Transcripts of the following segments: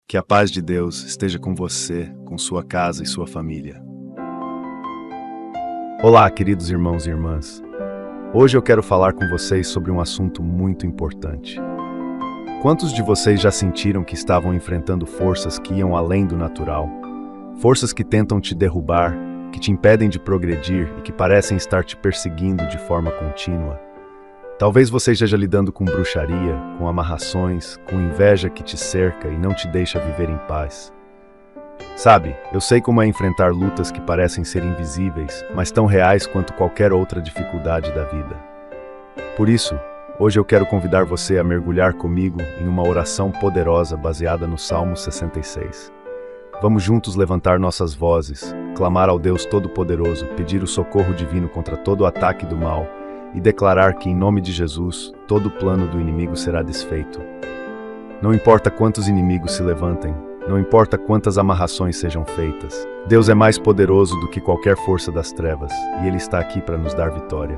Que a paz de Deus esteja com você, com sua casa e sua família. Olá, queridos irmãos e irmãs. Hoje eu quero falar com vocês sobre um assunto muito importante. Quantos de vocês já sentiram que estavam enfrentando forças que iam além do natural? Forças que tentam te derrubar, que te impedem de progredir e que parecem estar te perseguindo de forma contínua? Talvez você esteja lidando com bruxaria, com amarrações, com inveja que te cerca e não te deixa viver em paz. Sabe, eu sei como é enfrentar lutas que parecem ser invisíveis, mas tão reais quanto qualquer outra dificuldade da vida. Por isso, hoje eu quero convidar você a mergulhar comigo em uma oração poderosa baseada no Salmo 66. Vamos juntos levantar nossas vozes, clamar ao Deus Todo-Poderoso, pedir o socorro divino contra todo o ataque do mal, e declarar que, em nome de Jesus, todo o plano do inimigo será desfeito. Não importa quantos inimigos se levantem, não importa quantas amarrações sejam feitas, Deus é mais poderoso do que qualquer força das trevas, e Ele está aqui para nos dar vitória.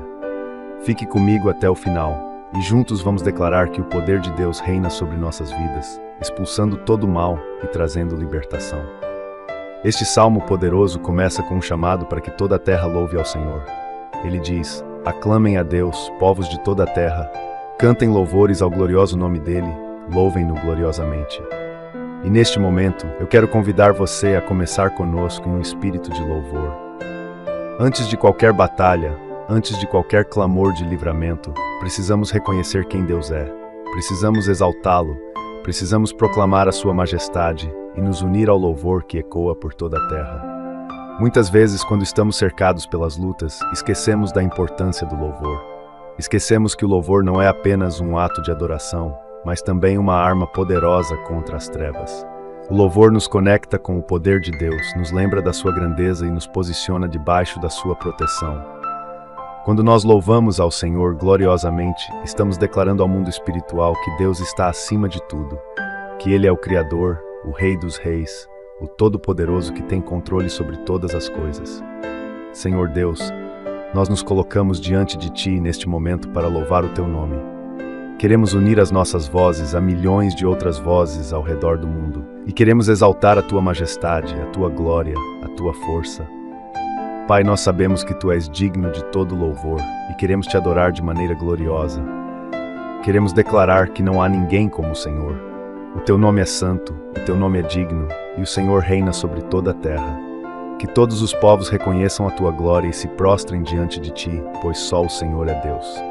Fique comigo até o final, e juntos vamos declarar que o poder de Deus reina sobre nossas vidas, expulsando todo o mal e trazendo libertação. Este salmo poderoso começa com um chamado para que toda a terra louve ao Senhor. Ele diz: aclamem a Deus, povos de toda a terra, cantem louvores ao glorioso nome dele, louvem-no gloriosamente. E neste momento, eu quero convidar você a começar conosco em um espírito de louvor. Antes de qualquer batalha, antes de qualquer clamor de livramento, precisamos reconhecer quem Deus é, precisamos exaltá-lo, precisamos proclamar a sua majestade e nos unir ao louvor que ecoa por toda a terra. Muitas vezes, quando estamos cercados pelas lutas, esquecemos da importância do louvor. Esquecemos que o louvor não é apenas um ato de adoração, mas também uma arma poderosa contra as trevas. O louvor nos conecta com o poder de Deus, nos lembra da sua grandeza e nos posiciona debaixo da sua proteção. Quando nós louvamos ao Senhor gloriosamente, estamos declarando ao mundo espiritual que Deus está acima de tudo, que Ele é o Criador, o Rei dos Reis, o Todo-Poderoso que tem controle sobre todas as coisas. Senhor Deus, nós nos colocamos diante de Ti neste momento para louvar o Teu nome. Queremos unir as nossas vozes a milhões de outras vozes ao redor do mundo e queremos exaltar a Tua majestade, a Tua glória, a Tua força. Pai, nós sabemos que Tu és digno de todo louvor e queremos Te adorar de maneira gloriosa. Queremos declarar que não há ninguém como o Senhor. O Teu nome é santo, o Teu nome é digno, e o Senhor reina sobre toda a terra. Que todos os povos reconheçam a Tua glória e se prostrem diante de Ti, pois só o Senhor é Deus.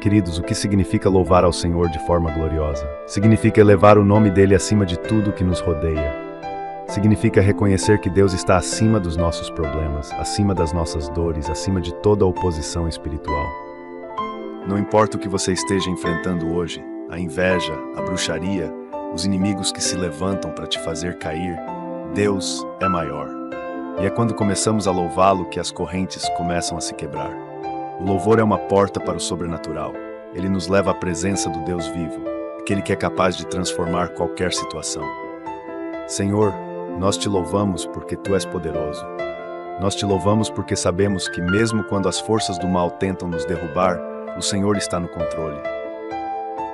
Queridos, o que significa louvar ao Senhor de forma gloriosa? Significa elevar o nome dEle acima de tudo que nos rodeia. Significa reconhecer que Deus está acima dos nossos problemas, acima das nossas dores, acima de toda a oposição espiritual. Não importa o que você esteja enfrentando hoje, a inveja, a bruxaria, os inimigos que se levantam para te fazer cair, Deus é maior. E é quando começamos a louvá-lo que as correntes começam a se quebrar. O louvor é uma porta para o sobrenatural. Ele nos leva à presença do Deus vivo, aquele que é capaz de transformar qualquer situação. Senhor, nós te louvamos porque Tu és poderoso. Nós te louvamos porque sabemos que mesmo quando as forças do mal tentam nos derrubar, o Senhor está no controle.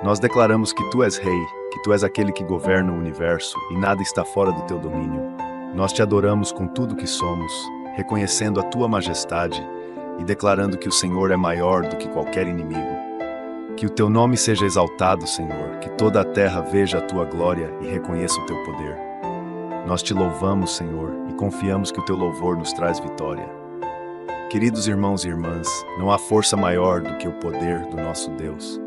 Nós declaramos que Tu és Rei, que Tu és aquele que governa o universo e nada está fora do Teu domínio. Nós Te adoramos com tudo que somos, reconhecendo a Tua majestade e declarando que o Senhor é maior do que qualquer inimigo. Que o Teu nome seja exaltado, Senhor, que toda a terra veja a Tua glória e reconheça o Teu poder. Nós Te louvamos, Senhor, e confiamos que o Teu louvor nos traz vitória. Queridos irmãos e irmãs, não há força maior do que o poder do nosso Deus.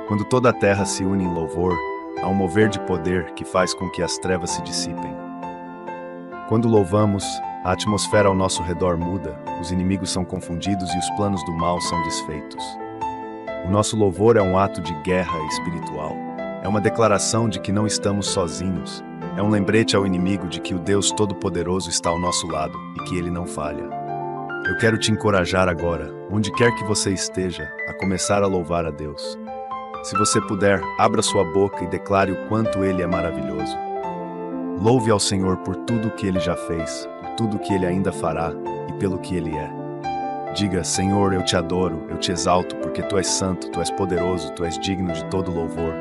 Quando toda a terra se une em louvor, há um mover de poder que faz com que as trevas se dissipem. Quando louvamos, a atmosfera ao nosso redor muda, os inimigos são confundidos e os planos do mal são desfeitos. O nosso louvor é um ato de guerra espiritual. É uma declaração de que não estamos sozinhos. É um lembrete ao inimigo de que o Deus Todo-Poderoso está ao nosso lado e que Ele não falha. Eu quero te encorajar agora, onde quer que você esteja, a começar a louvar a Deus. Se você puder, abra sua boca e declare o quanto Ele é maravilhoso. Louve ao Senhor por tudo o que Ele já fez, por tudo o que Ele ainda fará e pelo que Ele é. Diga: Senhor, eu te adoro, eu te exalto, porque Tu és santo, Tu és poderoso, Tu és digno de todo louvor.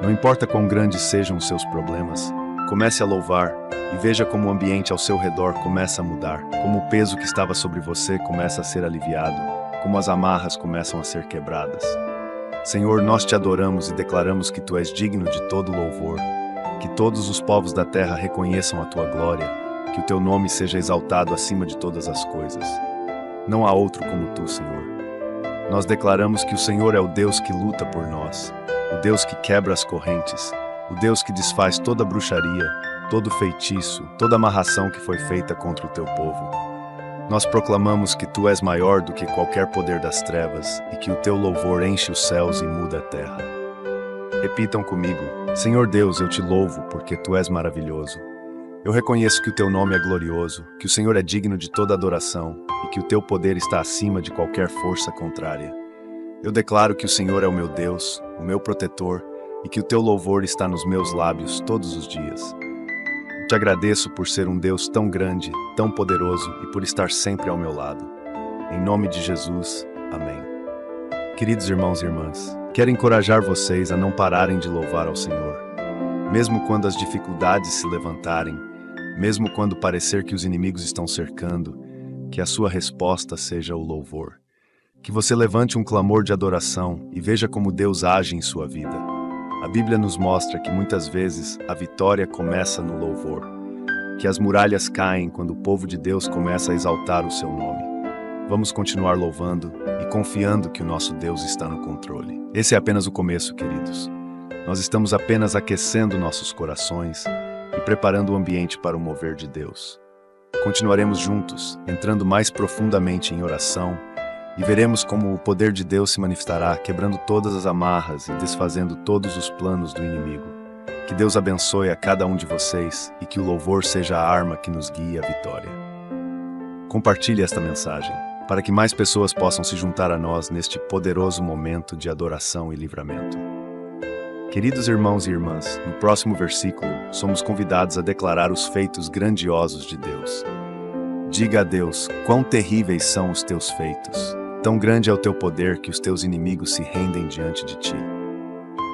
Não importa quão grandes sejam os seus problemas, comece a louvar e veja como o ambiente ao seu redor começa a mudar, como o peso que estava sobre você começa a ser aliviado, como as amarras começam a ser quebradas. Senhor, nós te adoramos e declaramos que tu és digno de todo louvor, que todos os povos da terra reconheçam a tua glória, que o teu nome seja exaltado acima de todas as coisas. Não há outro como tu, Senhor. Nós declaramos que o Senhor é o Deus que luta por nós, o Deus que quebra as correntes, o Deus que desfaz toda bruxaria, todo feitiço, toda amarração que foi feita contra o teu povo. Nós proclamamos que tu és maior do que qualquer poder das trevas e que o teu louvor enche os céus e muda a terra. Repitam comigo: Senhor Deus, eu te louvo porque tu és maravilhoso. Eu reconheço que o teu nome é glorioso, que o Senhor é digno de toda adoração e que o teu poder está acima de qualquer força contrária. Eu declaro que o Senhor é o meu Deus, o meu protetor, e que o teu louvor está nos meus lábios todos os dias. Te agradeço por ser um Deus tão grande, tão poderoso e por estar sempre ao meu lado. Em nome de Jesus, amém. Queridos irmãos e irmãs, quero encorajar vocês a não pararem de louvar ao Senhor. Mesmo quando as dificuldades se levantarem, mesmo quando parecer que os inimigos estão cercando, que a sua resposta seja o louvor. Que você levante um clamor de adoração e veja como Deus age em sua vida. A Bíblia nos mostra que muitas vezes a vitória começa no louvor, que as muralhas caem quando o povo de Deus começa a exaltar o seu nome. Vamos continuar louvando e confiando que o nosso Deus está no controle. Esse é apenas o começo, queridos. Nós estamos apenas aquecendo nossos corações e preparando o ambiente para o mover de Deus. Continuaremos juntos, entrando mais profundamente em oração, e veremos como o poder de Deus se manifestará, quebrando todas as amarras e desfazendo todos os planos do inimigo. Que Deus abençoe a cada um de vocês e que o louvor seja a arma que nos guie à vitória. Compartilhe esta mensagem, para que mais pessoas possam se juntar a nós neste poderoso momento de adoração e livramento. Queridos irmãos e irmãs, no próximo versículo, somos convidados a declarar os feitos grandiosos de Deus. Diga a Deus, quão terríveis são os teus feitos. Tão grande é o teu poder que os teus inimigos se rendem diante de ti.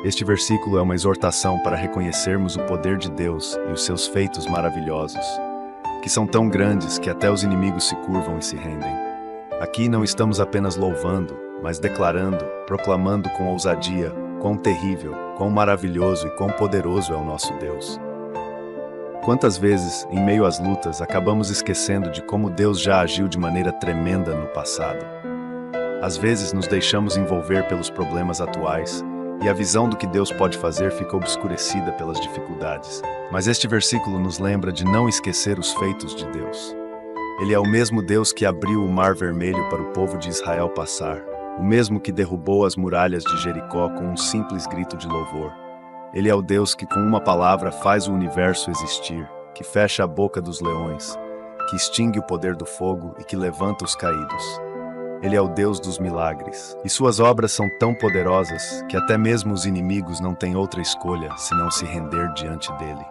Este versículo é uma exortação para reconhecermos o poder de Deus e os seus feitos maravilhosos, que são tão grandes que até os inimigos se curvam e se rendem. Aqui não estamos apenas louvando, mas declarando, proclamando com ousadia quão terrível, quão maravilhoso e quão poderoso é o nosso Deus. Quantas vezes, em meio às lutas, acabamos esquecendo de como Deus já agiu de maneira tremenda no passado? Às vezes nos deixamos envolver pelos problemas atuais e a visão do que Deus pode fazer fica obscurecida pelas dificuldades. Mas este versículo nos lembra de não esquecer os feitos de Deus. Ele é o mesmo Deus que abriu o Mar Vermelho para o povo de Israel passar, o mesmo que derrubou as muralhas de Jericó com um simples grito de louvor. Ele é o Deus que com uma palavra faz o universo existir, que fecha a boca dos leões, que extingue o poder do fogo e que levanta os caídos. Ele é o Deus dos milagres, e suas obras são tão poderosas que até mesmo os inimigos não têm outra escolha senão se render diante dele.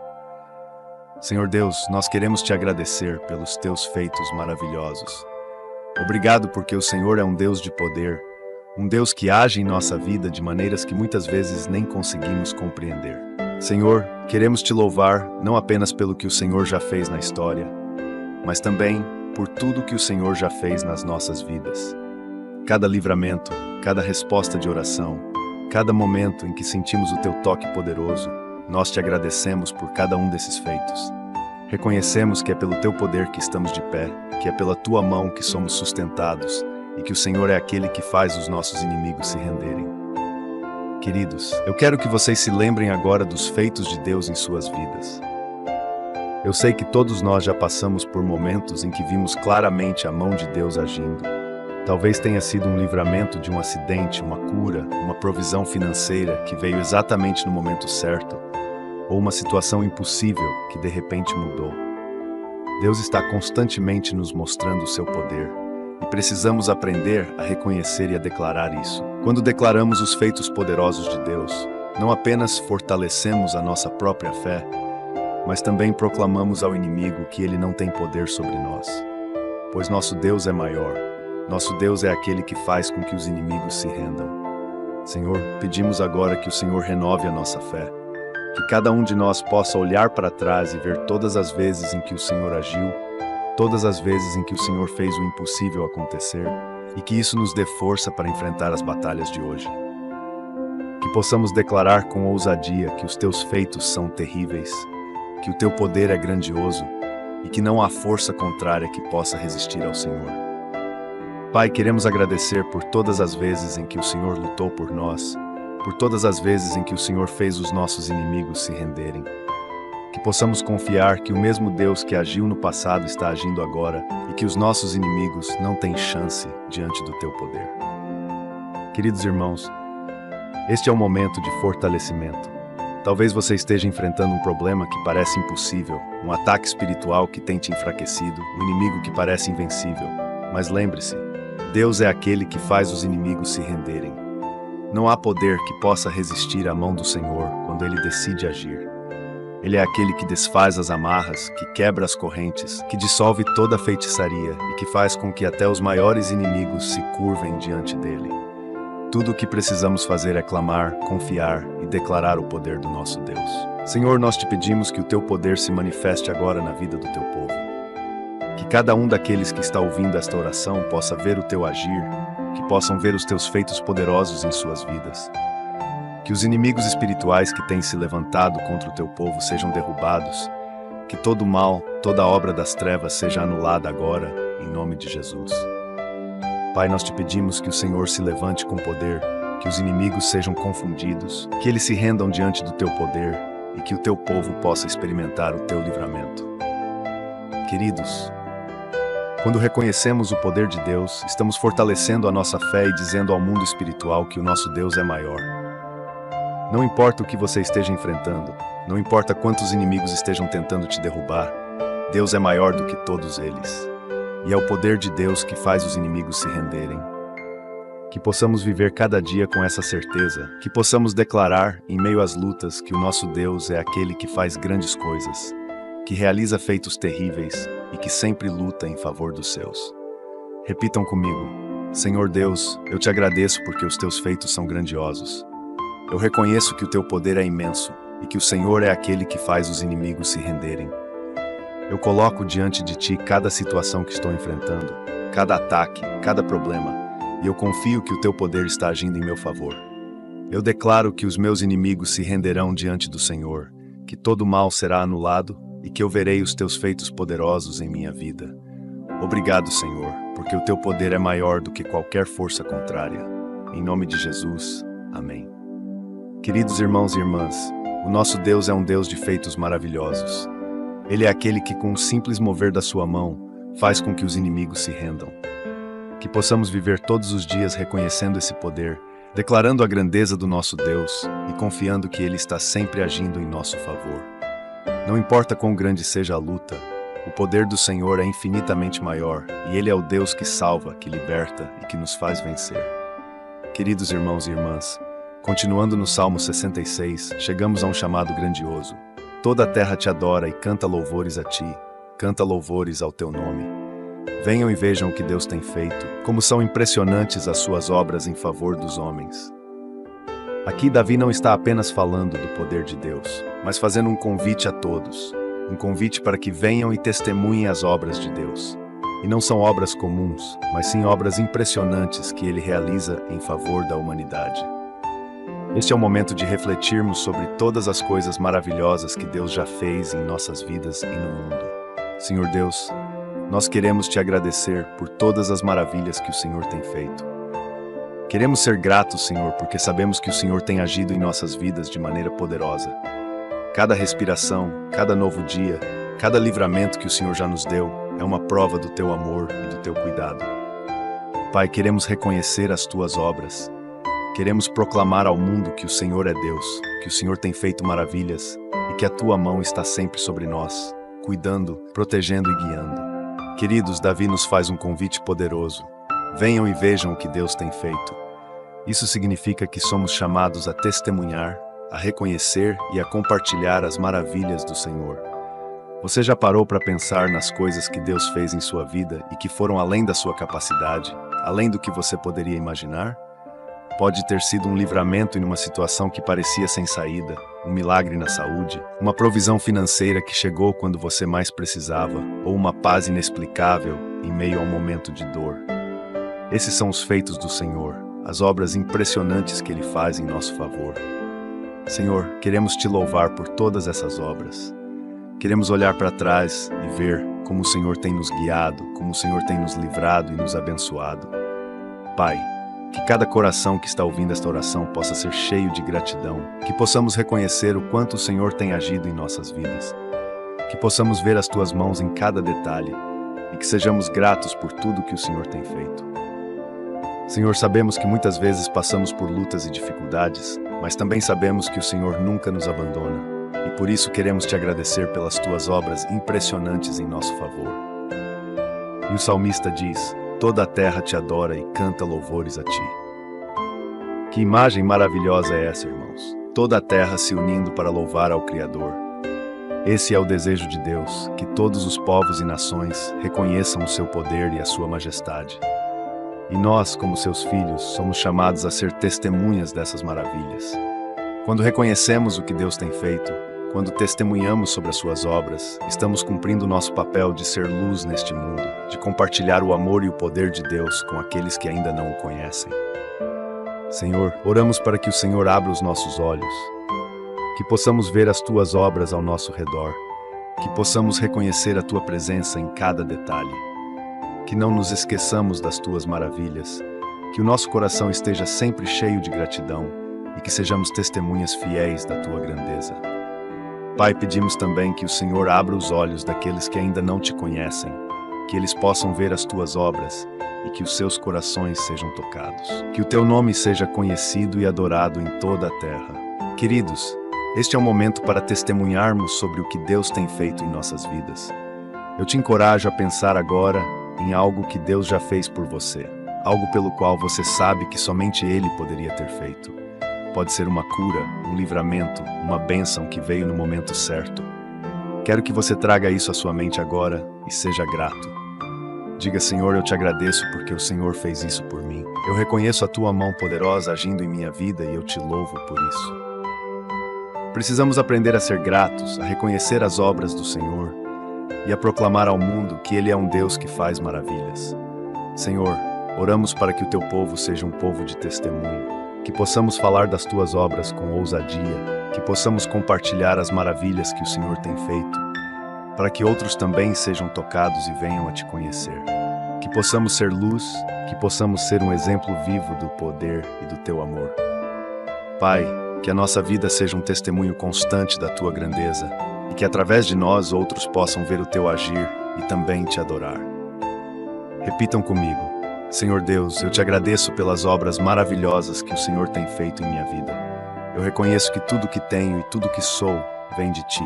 Senhor Deus, nós queremos te agradecer pelos teus feitos maravilhosos. Obrigado porque o Senhor é um Deus de poder, um Deus que age em nossa vida de maneiras que muitas vezes nem conseguimos compreender. Senhor, queremos te louvar não apenas pelo que o Senhor já fez na história, mas também por tudo que o Senhor já fez nas nossas vidas. Cada livramento, cada resposta de oração, cada momento em que sentimos o teu toque poderoso, nós te agradecemos por cada um desses feitos. Reconhecemos que é pelo teu poder que estamos de pé, que é pela tua mão que somos sustentados e que o Senhor é aquele que faz os nossos inimigos se renderem. Queridos, eu quero que vocês se lembrem agora dos feitos de Deus em suas vidas. Eu sei que todos nós já passamos por momentos em que vimos claramente a mão de Deus agindo. Talvez tenha sido um livramento de um acidente, uma cura, uma provisão financeira que veio exatamente no momento certo, ou uma situação impossível que de repente mudou. Deus está constantemente nos mostrando o seu poder, e precisamos aprender a reconhecer e a declarar isso. Quando declaramos os feitos poderosos de Deus, não apenas fortalecemos a nossa própria fé, mas também proclamamos ao inimigo que ele não tem poder sobre nós. Pois nosso Deus é maior. Nosso Deus é aquele que faz com que os inimigos se rendam. Senhor, pedimos agora que o Senhor renove a nossa fé, que cada um de nós possa olhar para trás e ver todas as vezes em que o Senhor agiu, todas as vezes em que o Senhor fez o impossível acontecer, e que isso nos dê força para enfrentar as batalhas de hoje. Que possamos declarar com ousadia que os teus feitos são terríveis, que o teu poder é grandioso e que não há força contrária que possa resistir ao Senhor. Pai, queremos agradecer por todas as vezes em que o Senhor lutou por nós, por todas as vezes em que o Senhor fez os nossos inimigos se renderem. Que possamos confiar que o mesmo Deus que agiu no passado está agindo agora e que os nossos inimigos não têm chance diante do teu poder. Queridos irmãos, este é um momento de fortalecimento. Talvez você esteja enfrentando um problema que parece impossível, um ataque espiritual que tem te enfraquecido, um inimigo que parece invencível. Mas lembre-se, Deus é aquele que faz os inimigos se renderem. Não há poder que possa resistir à mão do Senhor quando Ele decide agir. Ele é aquele que desfaz as amarras, que quebra as correntes, que dissolve toda a feitiçaria e que faz com que até os maiores inimigos se curvem diante dele. Tudo o que precisamos fazer é clamar, confiar e declarar o poder do nosso Deus. Senhor, nós te pedimos que o teu poder se manifeste agora na vida do teu povo. Que cada um daqueles que está ouvindo esta oração possa ver o teu agir, que possam ver os teus feitos poderosos em suas vidas. Que os inimigos espirituais que têm se levantado contra o teu povo sejam derrubados. Que todo mal, toda obra das trevas seja anulada agora, em nome de Jesus. Pai, nós te pedimos que o Senhor se levante com poder, que os inimigos sejam confundidos, que eles se rendam diante do teu poder e que o teu povo possa experimentar o teu livramento. Queridos, quando reconhecemos o poder de Deus, estamos fortalecendo a nossa fé e dizendo ao mundo espiritual que o nosso Deus é maior. Não importa o que você esteja enfrentando, não importa quantos inimigos estejam tentando te derrubar, Deus é maior do que todos eles. E é o poder de Deus que faz os inimigos se renderem. Que possamos viver cada dia com essa certeza, que possamos declarar, em meio às lutas, que o nosso Deus é aquele que faz grandes coisas, que realiza feitos terríveis e que sempre luta em favor dos seus. Repitam comigo: Senhor Deus, eu te agradeço porque os teus feitos são grandiosos. Eu reconheço que o teu poder é imenso e que o Senhor é aquele que faz os inimigos se renderem. Eu coloco diante de ti cada situação que estou enfrentando, cada ataque, cada problema, e eu confio que o teu poder está agindo em meu favor. Eu declaro que os meus inimigos se renderão diante do Senhor, que todo mal será anulado e que eu verei os teus feitos poderosos em minha vida. Obrigado, Senhor, porque o teu poder é maior do que qualquer força contrária. Em nome de Jesus, amém. Queridos irmãos e irmãs, o nosso Deus é um Deus de feitos maravilhosos. Ele é aquele que, com um simples mover da sua mão, faz com que os inimigos se rendam. Que possamos viver todos os dias reconhecendo esse poder, declarando a grandeza do nosso Deus e confiando que Ele está sempre agindo em nosso favor. Não importa quão grande seja a luta, o poder do Senhor é infinitamente maior e Ele é o Deus que salva, que liberta e que nos faz vencer. Queridos irmãos e irmãs, continuando no Salmo 66, chegamos a um chamado grandioso. Toda a terra te adora e canta louvores a ti, canta louvores ao teu nome. Venham e vejam o que Deus tem feito, como são impressionantes as suas obras em favor dos homens. Aqui Davi não está apenas falando do poder de Deus, mas fazendo um convite a todos, um convite para que venham e testemunhem as obras de Deus. E não são obras comuns, mas sim obras impressionantes que Ele realiza em favor da humanidade. Este é o momento de refletirmos sobre todas as coisas maravilhosas que Deus já fez em nossas vidas e no mundo. Senhor Deus, nós queremos te agradecer por todas as maravilhas que o Senhor tem feito. Queremos ser gratos, Senhor, porque sabemos que o Senhor tem agido em nossas vidas de maneira poderosa. Cada respiração, cada novo dia, cada livramento que o Senhor já nos deu é uma prova do teu amor e do teu cuidado. Pai, queremos reconhecer as tuas obras. Queremos proclamar ao mundo que o Senhor é Deus, que o Senhor tem feito maravilhas e que a tua mão está sempre sobre nós, cuidando, protegendo e guiando. Queridos, Davi nos faz um convite poderoso. Venham e vejam o que Deus tem feito. Isso significa que somos chamados a testemunhar, a reconhecer e a compartilhar as maravilhas do Senhor. Você já parou para pensar nas coisas que Deus fez em sua vida e que foram além da sua capacidade, além do que você poderia imaginar? Pode ter sido um livramento em uma situação que parecia sem saída, um milagre na saúde, uma provisão financeira que chegou quando você mais precisava, ou uma paz inexplicável em meio a um momento de dor. Esses são os feitos do Senhor, as obras impressionantes que Ele faz em nosso favor. Senhor, queremos Te louvar por todas essas obras. Queremos olhar para trás e ver como o Senhor tem nos guiado, como o Senhor tem nos livrado e nos abençoado. Pai, que cada coração que está ouvindo esta oração possa ser cheio de gratidão, que possamos reconhecer o quanto o Senhor tem agido em nossas vidas, que possamos ver as Tuas mãos em cada detalhe e que sejamos gratos por tudo que o Senhor tem feito. Senhor, sabemos que muitas vezes passamos por lutas e dificuldades, mas também sabemos que o Senhor nunca nos abandona e por isso queremos Te agradecer pelas Tuas obras impressionantes em nosso favor. E o salmista diz: toda a terra Te adora e canta louvores a Ti. Que imagem maravilhosa é essa, irmãos? Toda a terra se unindo para louvar ao Criador. Esse é o desejo de Deus, que todos os povos e nações reconheçam o Seu poder e a Sua majestade. E nós, como Seus filhos, somos chamados a ser testemunhas dessas maravilhas. Quando reconhecemos o que Deus tem feito, quando testemunhamos sobre as Suas obras, estamos cumprindo o nosso papel de ser luz neste mundo, de compartilhar o amor e o poder de Deus com aqueles que ainda não o conhecem. Senhor, oramos para que o Senhor abra os nossos olhos, que possamos ver as Tuas obras ao nosso redor, que possamos reconhecer a Tua presença em cada detalhe, que não nos esqueçamos das Tuas maravilhas, que o nosso coração esteja sempre cheio de gratidão e que sejamos testemunhas fiéis da Tua grandeza. Pai, pedimos também que o Senhor abra os olhos daqueles que ainda não Te conhecem, que eles possam ver as Tuas obras e que os seus corações sejam tocados. Que o Teu nome seja conhecido e adorado em toda a terra. Queridos, este é o momento para testemunharmos sobre o que Deus tem feito em nossas vidas. Eu te encorajo a pensar agora em algo que Deus já fez por você, algo pelo qual você sabe que somente Ele poderia ter feito. Pode ser uma cura, um livramento, uma bênção que veio no momento certo. Quero que você traga isso à sua mente agora e seja grato. Diga: Senhor, eu Te agradeço porque o Senhor fez isso por mim. Eu reconheço a Tua mão poderosa agindo em minha vida e eu Te louvo por isso. Precisamos aprender a ser gratos, a reconhecer as obras do Senhor e a proclamar ao mundo que Ele é um Deus que faz maravilhas. Senhor, oramos para que o Teu povo seja um povo de testemunho, que possamos falar das Tuas obras com ousadia, que possamos compartilhar as maravilhas que o Senhor tem feito, para que outros também sejam tocados e venham a Te conhecer. Que possamos ser luz, que possamos ser um exemplo vivo do poder e do Teu amor. Pai, que a nossa vida seja um testemunho constante da Tua grandeza e que através de nós outros possam ver o Teu agir e também Te adorar. Repitam comigo: Senhor Deus, eu Te agradeço pelas obras maravilhosas que o Senhor tem feito em minha vida. Eu reconheço que tudo que tenho e tudo que sou vem de Ti.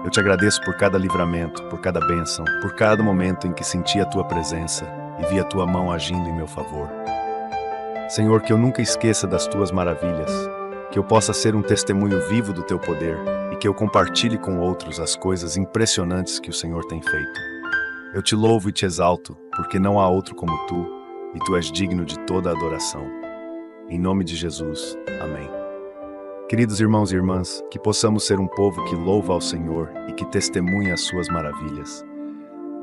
Eu Te agradeço por cada livramento, por cada bênção, por cada momento em que senti a Tua presença e vi a Tua mão agindo em meu favor. Senhor, que eu nunca esqueça das Tuas maravilhas, que eu possa ser um testemunho vivo do Teu poder e que eu compartilhe com outros as coisas impressionantes que o Senhor tem feito. Eu Te louvo e Te exalto, porque não há outro como Tu, e Tu és digno de toda a adoração. Em nome de Jesus. Amém. Queridos irmãos e irmãs, que possamos ser um povo que louva ao Senhor e que testemunha as Suas maravilhas.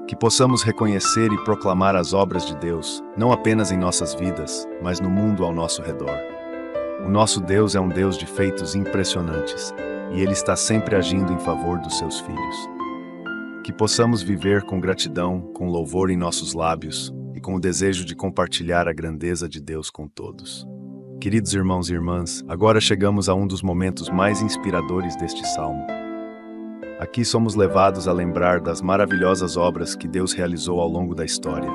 Que possamos reconhecer e proclamar as obras de Deus, não apenas em nossas vidas, mas no mundo ao nosso redor. O nosso Deus é um Deus de feitos impressionantes, e Ele está sempre agindo em favor dos Seus filhos. Que possamos viver com gratidão, com louvor em nossos lábios e com o desejo de compartilhar a grandeza de Deus com todos. Queridos irmãos e irmãs, agora chegamos a um dos momentos mais inspiradores deste salmo. Aqui somos levados a lembrar das maravilhosas obras que Deus realizou ao longo da história.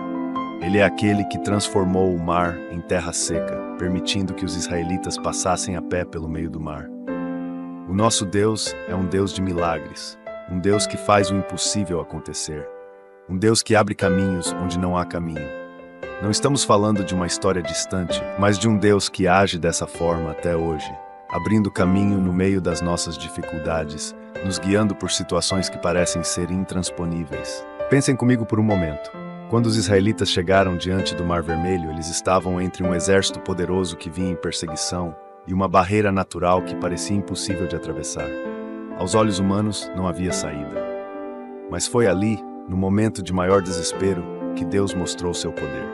Ele é aquele que transformou o mar em terra seca, permitindo que os israelitas passassem a pé pelo meio do mar. O nosso Deus é um Deus de milagres, um Deus que faz o impossível acontecer, um Deus que abre caminhos onde não há caminho. Não estamos falando de uma história distante, mas de um Deus que age dessa forma até hoje, abrindo caminho no meio das nossas dificuldades, nos guiando por situações que parecem ser intransponíveis. Pensem comigo por um momento. Quando os israelitas chegaram diante do Mar Vermelho, eles estavam entre um exército poderoso que vinha em perseguição e uma barreira natural que parecia impossível de atravessar. Aos olhos humanos, não havia saída. Mas foi ali, no momento de maior desespero, que Deus mostrou seu poder.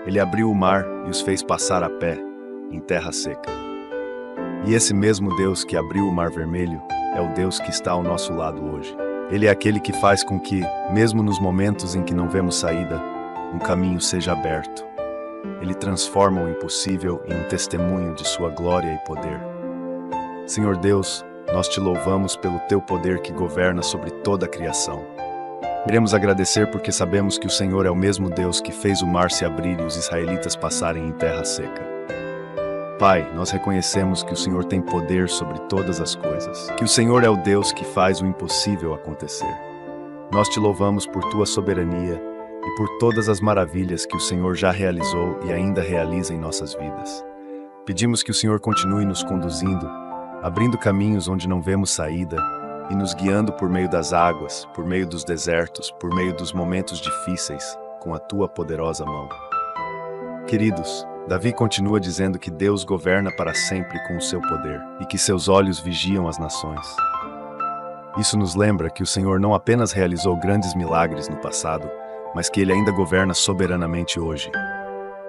Ele abriu o mar e os fez passar a pé, em terra seca. E esse mesmo Deus que abriu o Mar Vermelho é o Deus que está ao nosso lado hoje. Ele é aquele que faz com que, mesmo nos momentos em que não vemos saída, um caminho seja aberto. Ele transforma o impossível em um testemunho de sua glória e poder. Senhor Deus, nós te louvamos pelo teu poder que governa sobre toda a criação. Queremos agradecer porque sabemos que o Senhor é o mesmo Deus que fez o mar se abrir e os israelitas passarem em terra seca. Pai, nós reconhecemos que o Senhor tem poder sobre todas as coisas, que o Senhor é o Deus que faz o impossível acontecer. Nós te louvamos por tua soberania e por todas as maravilhas que o Senhor já realizou e ainda realiza em nossas vidas. Pedimos que o Senhor continue nos conduzindo, abrindo caminhos onde não vemos saída e nos guiando por meio das águas, por meio dos desertos, por meio dos momentos difíceis, com a tua poderosa mão. Queridos, Davi continua dizendo que Deus governa para sempre com o seu poder e que seus olhos vigiam as nações. Isso nos lembra que o Senhor não apenas realizou grandes milagres no passado, mas que Ele ainda governa soberanamente hoje.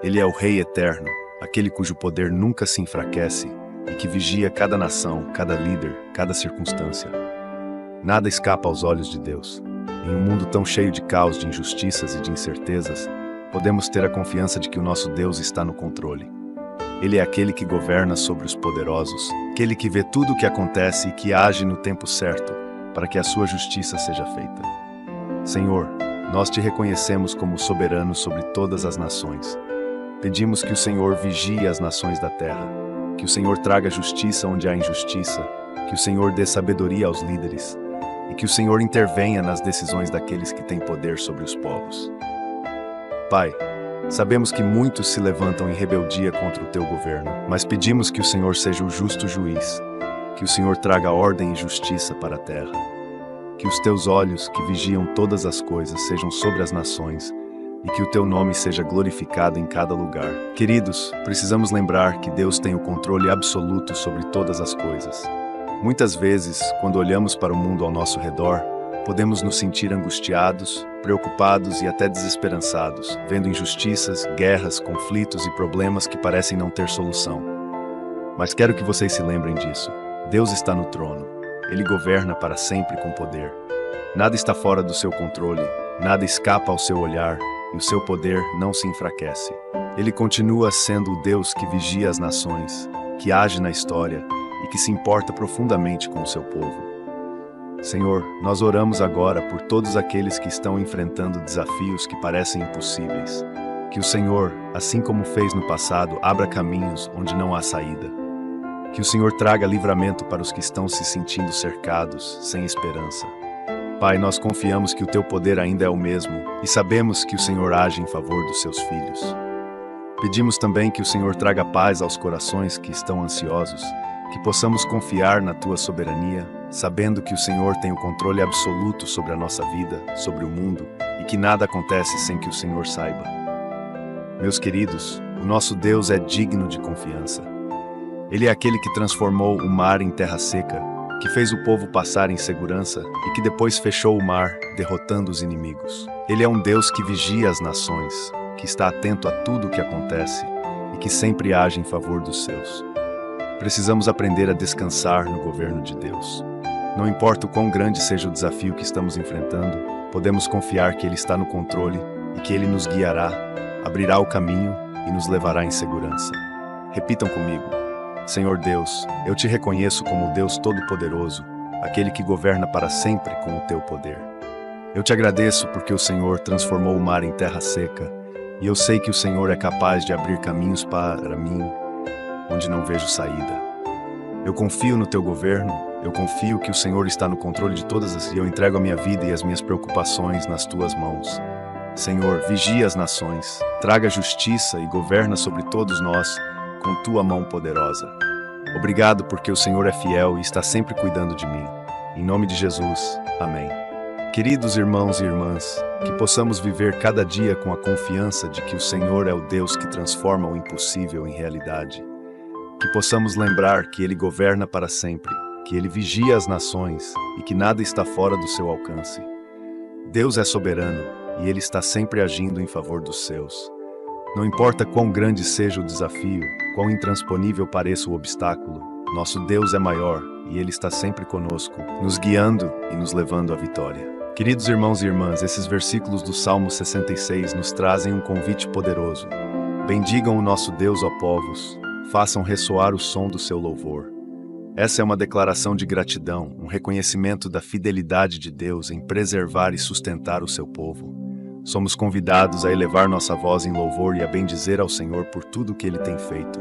Ele é o Rei eterno, aquele cujo poder nunca se enfraquece e que vigia cada nação, cada líder, cada circunstância. Nada escapa aos olhos de Deus. Em um mundo tão cheio de caos, de injustiças e de incertezas, podemos ter a confiança de que o nosso Deus está no controle. Ele é aquele que governa sobre os poderosos, aquele que vê tudo o que acontece e que age no tempo certo, para que a sua justiça seja feita. Senhor, nós te reconhecemos como soberano sobre todas as nações. Pedimos que o Senhor vigie as nações da terra, que o Senhor traga justiça onde há injustiça, que o Senhor dê sabedoria aos líderes e que o Senhor intervenha nas decisões daqueles que têm poder sobre os povos. Pai, sabemos que muitos se levantam em rebeldia contra o teu governo, mas pedimos que o Senhor seja o justo juiz, que o Senhor traga ordem e justiça para a terra, que os teus olhos, que vigiam todas as coisas, sejam sobre as nações e que o teu nome seja glorificado em cada lugar. Queridos, precisamos lembrar que Deus tem o controle absoluto sobre todas as coisas. Muitas vezes, quando olhamos para o mundo ao nosso redor, podemos nos sentir angustiados, preocupados e até desesperançados, vendo injustiças, guerras, conflitos e problemas que parecem não ter solução. Mas quero que vocês se lembrem disso. Deus está no trono. Ele governa para sempre com poder. Nada está fora do seu controle, nada escapa ao seu olhar e o seu poder não se enfraquece. Ele continua sendo o Deus que vigia as nações, que age na história e que se importa profundamente com o seu povo. Senhor, nós oramos agora por todos aqueles que estão enfrentando desafios que parecem impossíveis. Que o Senhor, assim como fez no passado, abra caminhos onde não há saída. Que o Senhor traga livramento para os que estão se sentindo cercados, sem esperança. Pai, nós confiamos que o teu poder ainda é o mesmo e sabemos que o Senhor age em favor dos seus filhos. Pedimos também que o Senhor traga paz aos corações que estão ansiosos, que possamos confiar na tua soberania, sabendo que o Senhor tem o controle absoluto sobre a nossa vida, sobre o mundo, e que nada acontece sem que o Senhor saiba. Meus queridos, o nosso Deus é digno de confiança. Ele é aquele que transformou o mar em terra seca, que fez o povo passar em segurança e que depois fechou o mar, derrotando os inimigos. Ele é um Deus que vigia as nações, que está atento a tudo o que acontece e que sempre age em favor dos seus. Precisamos aprender a descansar no governo de Deus. Não importa o quão grande seja o desafio que estamos enfrentando, podemos confiar que Ele está no controle e que Ele nos guiará, abrirá o caminho e nos levará em segurança. Repitam comigo: Senhor Deus, eu te reconheço como o Deus Todo-Poderoso, aquele que governa para sempre com o teu poder. Eu te agradeço porque o Senhor transformou o mar em terra seca, e eu sei que o Senhor é capaz de abrir caminhos para mim, onde não vejo saída. Eu confio no teu governo, eu confio que o Senhor está no controle de todas as... e eu entrego a minha vida e as minhas preocupações nas tuas mãos. Senhor, vigia as nações, traga justiça e governa sobre todos nós com tua mão poderosa. Obrigado porque o Senhor é fiel e está sempre cuidando de mim. Em nome de Jesus, amém. Queridos irmãos e irmãs, que possamos viver cada dia com a confiança de que o Senhor é o Deus que transforma o impossível em realidade. Que possamos lembrar que Ele governa para sempre, que Ele vigia as nações e que nada está fora do seu alcance. Deus é soberano e Ele está sempre agindo em favor dos seus. Não importa quão grande seja o desafio, quão intransponível pareça o obstáculo, nosso Deus é maior e Ele está sempre conosco, nos guiando e nos levando à vitória. Queridos irmãos e irmãs, esses versículos do Salmo 66 nos trazem um convite poderoso. Bendigam o nosso Deus, ó povos, façam ressoar o som do seu louvor. Essa é uma declaração de gratidão, um reconhecimento da fidelidade de Deus em preservar e sustentar o seu povo. Somos convidados a elevar nossa voz em louvor e a bendizer ao Senhor por tudo que Ele tem feito.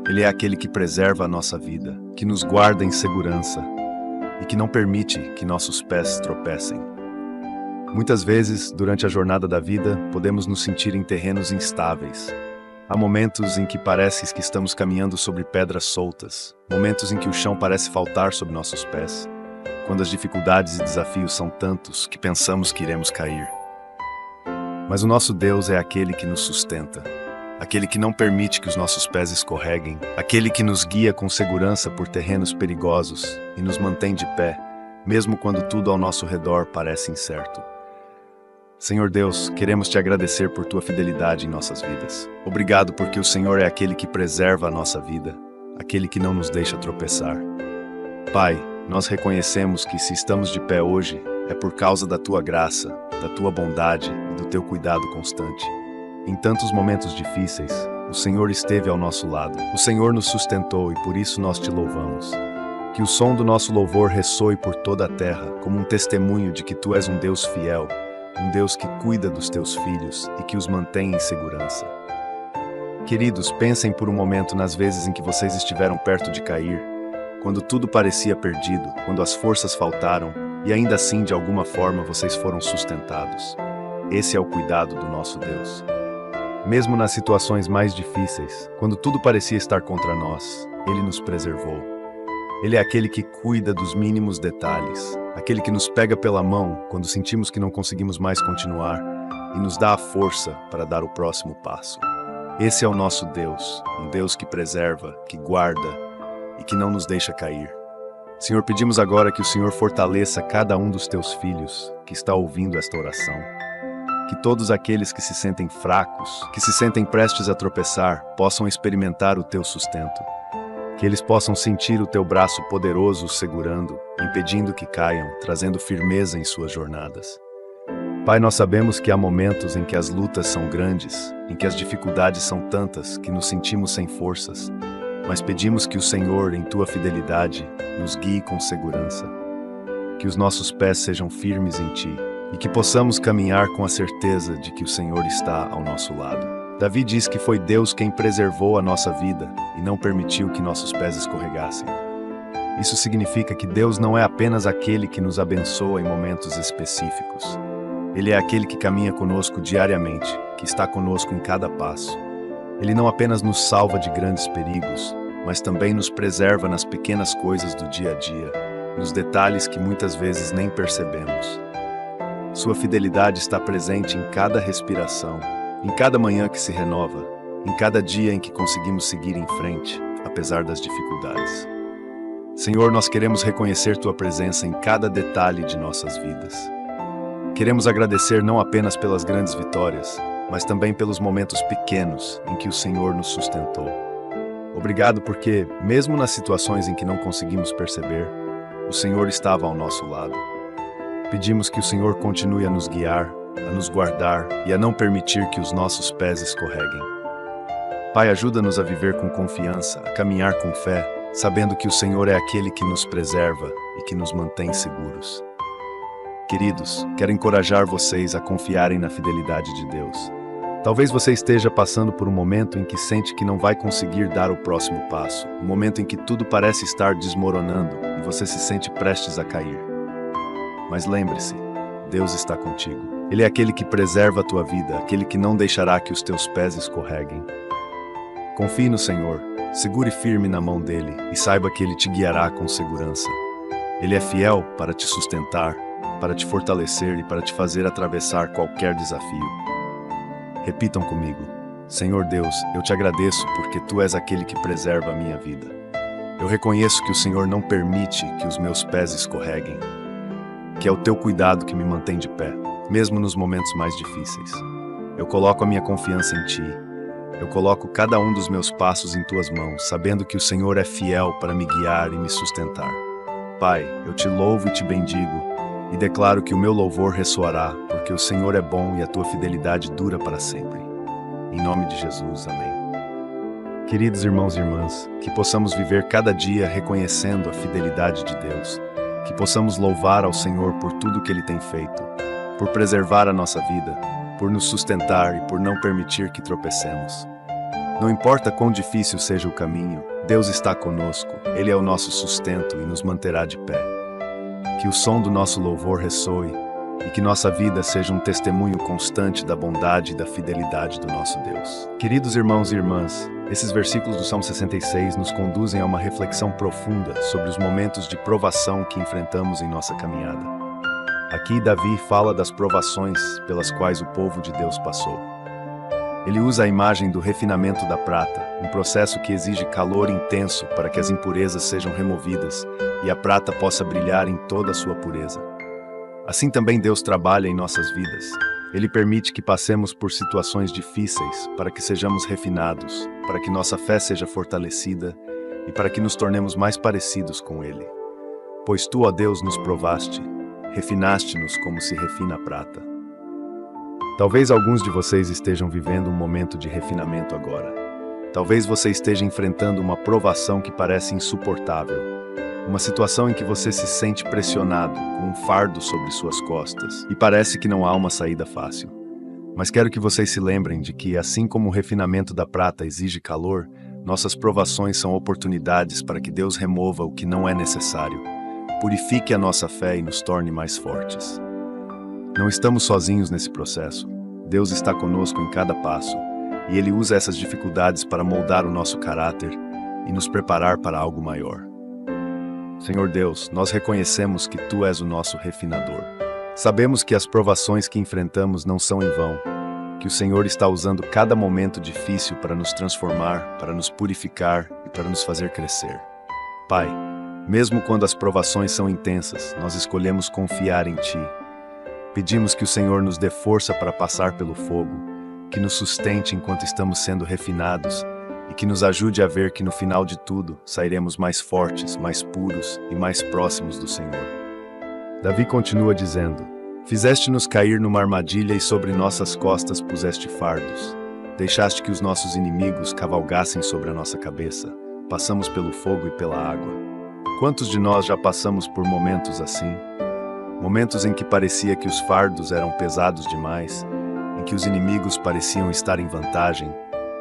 Ele é aquele que preserva a nossa vida, que nos guarda em segurança e que não permite que nossos pés tropecem. Muitas vezes, durante a jornada da vida, podemos nos sentir em terrenos instáveis. Há momentos em que parece que estamos caminhando sobre pedras soltas, momentos em que o chão parece faltar sob nossos pés, quando as dificuldades e desafios são tantos que pensamos que iremos cair. Mas o nosso Deus é aquele que nos sustenta, aquele que não permite que os nossos pés escorreguem, aquele que nos guia com segurança por terrenos perigosos e nos mantém de pé, mesmo quando tudo ao nosso redor parece incerto. Senhor Deus, queremos te agradecer por tua fidelidade em nossas vidas. Obrigado porque o Senhor é aquele que preserva a nossa vida, aquele que não nos deixa tropeçar. Pai, nós reconhecemos que se estamos de pé hoje, é por causa da tua graça, da tua bondade e do teu cuidado constante. Em tantos momentos difíceis, o Senhor esteve ao nosso lado. O Senhor nos sustentou e por isso nós te louvamos. Que o som do nosso louvor ressoe por toda a terra, como um testemunho de que tu és um Deus fiel, um Deus que cuida dos teus filhos e que os mantém em segurança. Queridos, pensem por um momento nas vezes em que vocês estiveram perto de cair, quando tudo parecia perdido, quando as forças faltaram e ainda assim, de alguma forma, vocês foram sustentados. Esse é o cuidado do nosso Deus. Mesmo nas situações mais difíceis, quando tudo parecia estar contra nós, Ele nos preservou. Ele é aquele que cuida dos mínimos detalhes, aquele que nos pega pela mão quando sentimos que não conseguimos mais continuar e nos dá a força para dar o próximo passo. Esse é o nosso Deus, um Deus que preserva, que guarda e que não nos deixa cair. Senhor, pedimos agora que o Senhor fortaleça cada um dos teus filhos que está ouvindo esta oração. Que todos aqueles que se sentem fracos, que se sentem prestes a tropeçar, possam experimentar o teu sustento. Que eles possam sentir o teu braço poderoso os segurando, impedindo que caiam, trazendo firmeza em suas jornadas. Pai, nós sabemos que há momentos em que as lutas são grandes, em que as dificuldades são tantas que nos sentimos sem forças, mas pedimos que o Senhor, em tua fidelidade, nos guie com segurança. Que os nossos pés sejam firmes em ti, e que possamos caminhar com a certeza de que o Senhor está ao nosso lado. Davi diz que foi Deus quem preservou a nossa vida e não permitiu que nossos pés escorregassem. Isso significa que Deus não é apenas aquele que nos abençoa em momentos específicos. Ele é aquele que caminha conosco diariamente, que está conosco em cada passo. Ele não apenas nos salva de grandes perigos, mas também nos preserva nas pequenas coisas do dia a dia, nos detalhes que muitas vezes nem percebemos. Sua fidelidade está presente em cada respiração, em cada manhã que se renova, em cada dia em que conseguimos seguir em frente, apesar das dificuldades. Senhor, nós queremos reconhecer tua presença em cada detalhe de nossas vidas. Queremos agradecer não apenas pelas grandes vitórias, mas também pelos momentos pequenos em que o Senhor nos sustentou. Obrigado porque, mesmo nas situações em que não conseguimos perceber, o Senhor estava ao nosso lado. Pedimos que o Senhor continue a nos guiar, a nos guardar e a não permitir que os nossos pés escorreguem. Pai, ajuda-nos a viver com confiança, a caminhar com fé, sabendo que o Senhor é aquele que nos preserva e que nos mantém seguros. Queridos, quero encorajar vocês a confiarem na fidelidade de Deus. Talvez você esteja passando por um momento em que sente que não vai conseguir dar o próximo passo, um momento em que tudo parece estar desmoronando e você se sente prestes a cair. Mas lembre-se, Deus está contigo. Ele é aquele que preserva a tua vida, aquele que não deixará que os teus pés escorreguem. Confie no Senhor, segure firme na mão dele e saiba que ele te guiará com segurança. Ele é fiel para te sustentar para te fortalecer e para te fazer atravessar qualquer desafio. Repitam comigo: Senhor Deus, eu te agradeço porque Tu és aquele que preserva a minha vida. Eu reconheço que o Senhor não permite que os meus pés escorreguem, que é o Teu cuidado que me mantém de pé, mesmo nos momentos mais difíceis. Eu coloco a minha confiança em Ti. Eu coloco cada um dos meus passos em Tuas mãos, sabendo que o Senhor é fiel para me guiar e me sustentar. Pai, eu Te louvo e Te bendigo, e declaro que o meu louvor ressoará, porque o Senhor é bom e a Tua fidelidade dura para sempre. Em nome de Jesus, amém. Queridos irmãos e irmãs, que possamos viver cada dia reconhecendo a fidelidade de Deus, que possamos louvar ao Senhor por tudo que Ele tem feito, por preservar a nossa vida, por nos sustentar e por não permitir que tropecemos. Não importa quão difícil seja o caminho, Deus está conosco, Ele é o nosso sustento e nos manterá de pé. Que o som do nosso louvor ressoe e que nossa vida seja um testemunho constante da bondade e da fidelidade do nosso Deus. Queridos irmãos e irmãs, esses versículos do Salmo 66 nos conduzem a uma reflexão profunda sobre os momentos de provação que enfrentamos em nossa caminhada. Aqui Davi fala das provações pelas quais o povo de Deus passou. Ele usa a imagem do refinamento da prata, um processo que exige calor intenso para que as impurezas sejam removidas e a prata possa brilhar em toda a sua pureza. Assim também Deus trabalha em nossas vidas. Ele permite que passemos por situações difíceis para que sejamos refinados, para que nossa fé seja fortalecida e para que nos tornemos mais parecidos com Ele. Pois Tu, ó Deus, nos provaste, refinaste-nos como se refina a prata. Talvez alguns de vocês estejam vivendo um momento de refinamento agora. Talvez você esteja enfrentando uma provação que parece insuportável, uma situação em que você se sente pressionado, com um fardo sobre suas costas, e parece que não há uma saída fácil. Mas quero que vocês se lembrem de que, assim como o refinamento da prata exige calor, nossas provações são oportunidades para que Deus remova o que não é necessário, purifique a nossa fé e nos torne mais fortes. Não estamos sozinhos nesse processo. Deus está conosco em cada passo, e Ele usa essas dificuldades para moldar o nosso caráter e nos preparar para algo maior. Senhor Deus, nós reconhecemos que Tu és o nosso refinador. Sabemos que as provações que enfrentamos não são em vão, que o Senhor está usando cada momento difícil para nos transformar, para nos purificar e para nos fazer crescer. Pai, mesmo quando as provações são intensas, nós escolhemos confiar em Ti. Pedimos que o Senhor nos dê força para passar pelo fogo, que nos sustente enquanto estamos sendo refinados e que nos ajude a ver que no final de tudo sairemos mais fortes, mais puros e mais próximos do Senhor. Davi continua dizendo: Fizeste-nos cair numa armadilha e sobre nossas costas puseste fardos. Deixaste que os nossos inimigos cavalgassem sobre a nossa cabeça. Passamos pelo fogo e pela água. Quantos de nós já passamos por momentos assim? Momentos em que parecia que os fardos eram pesados demais, em que os inimigos pareciam estar em vantagem,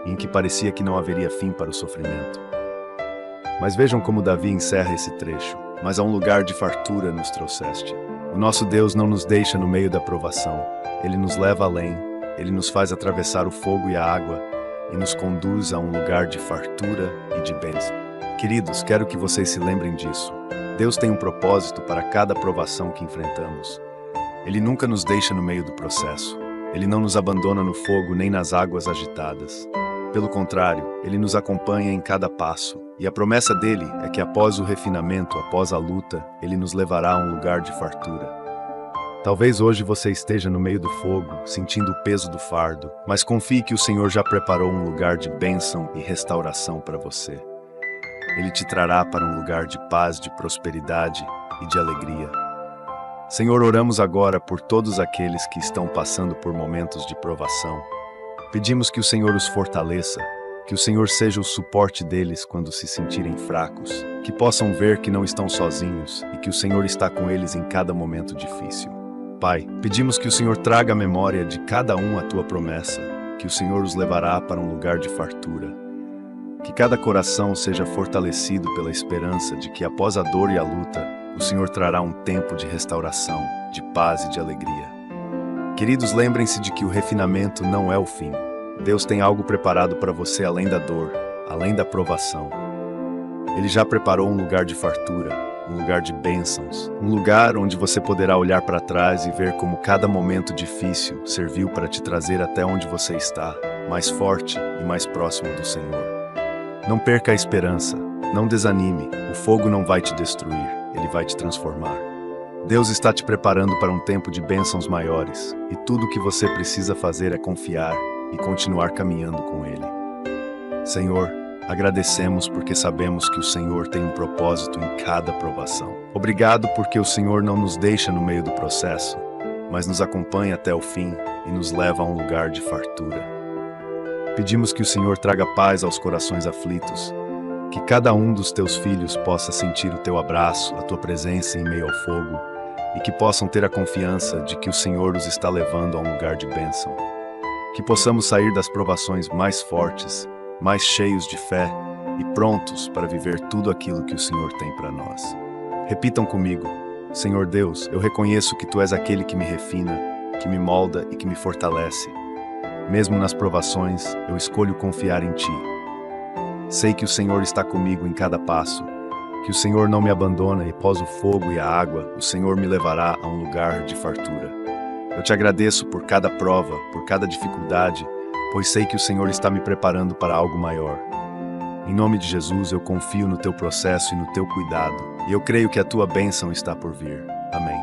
e em que parecia que não haveria fim para o sofrimento. Mas vejam como Davi encerra esse trecho: Mas a um lugar de fartura nos trouxeste. O nosso Deus não nos deixa no meio da provação. Ele nos leva além, Ele nos faz atravessar o fogo e a água, e nos conduz a um lugar de fartura e de bênção. Queridos, quero que vocês se lembrem disso. Deus tem um propósito para cada provação que enfrentamos. Ele nunca nos deixa no meio do processo. Ele não nos abandona no fogo nem nas águas agitadas. Pelo contrário, Ele nos acompanha em cada passo. E a promessa dele é que após o refinamento, após a luta, Ele nos levará a um lugar de fartura. Talvez hoje você esteja no meio do fogo, sentindo o peso do fardo, mas confie que o Senhor já preparou um lugar de bênção e restauração para você. Ele te trará para um lugar de paz, de prosperidade e de alegria. Senhor, oramos agora por todos aqueles que estão passando por momentos de provação. Pedimos que o Senhor os fortaleça, que o Senhor seja o suporte deles quando se sentirem fracos, que possam ver que não estão sozinhos e que o Senhor está com eles em cada momento difícil. Pai, pedimos que o Senhor traga à memória de cada um a Tua promessa, que o Senhor os levará para um lugar de fartura. Que cada coração seja fortalecido pela esperança de que após a dor e a luta, o Senhor trará um tempo de restauração, de paz e de alegria. Queridos, lembrem-se de que o refinamento não é o fim. Deus tem algo preparado para você além da dor, além da provação. Ele já preparou um lugar de fartura, um lugar de bênçãos, um lugar onde você poderá olhar para trás e ver como cada momento difícil serviu para te trazer até onde você está, mais forte e mais próximo do Senhor. Não perca a esperança, não desanime, o fogo não vai te destruir, ele vai te transformar. Deus está te preparando para um tempo de bênçãos maiores, e tudo o que você precisa fazer é confiar e continuar caminhando com Ele. Senhor, agradecemos porque sabemos que o Senhor tem um propósito em cada provação. Obrigado porque o Senhor não nos deixa no meio do processo, mas nos acompanha até o fim e nos leva a um lugar de fartura. Pedimos que o Senhor traga paz aos corações aflitos, que cada um dos teus filhos possa sentir o teu abraço, a tua presença em meio ao fogo, e que possam ter a confiança de que o Senhor os está levando a um lugar de bênção. Que possamos sair das provações mais fortes, mais cheios de fé e prontos para viver tudo aquilo que o Senhor tem para nós. Repitam comigo: Senhor Deus, eu reconheço que Tu és aquele que me refina, que me molda e que me fortalece. Mesmo nas provações, eu escolho confiar em Ti. Sei que o Senhor está comigo em cada passo, que o Senhor não me abandona e após o fogo e a água, o Senhor me levará a um lugar de fartura. Eu te agradeço por cada prova, por cada dificuldade, pois sei que o Senhor está me preparando para algo maior. Em nome de Jesus, eu confio no Teu processo e no Teu cuidado, e eu creio que a Tua bênção está por vir. Amém.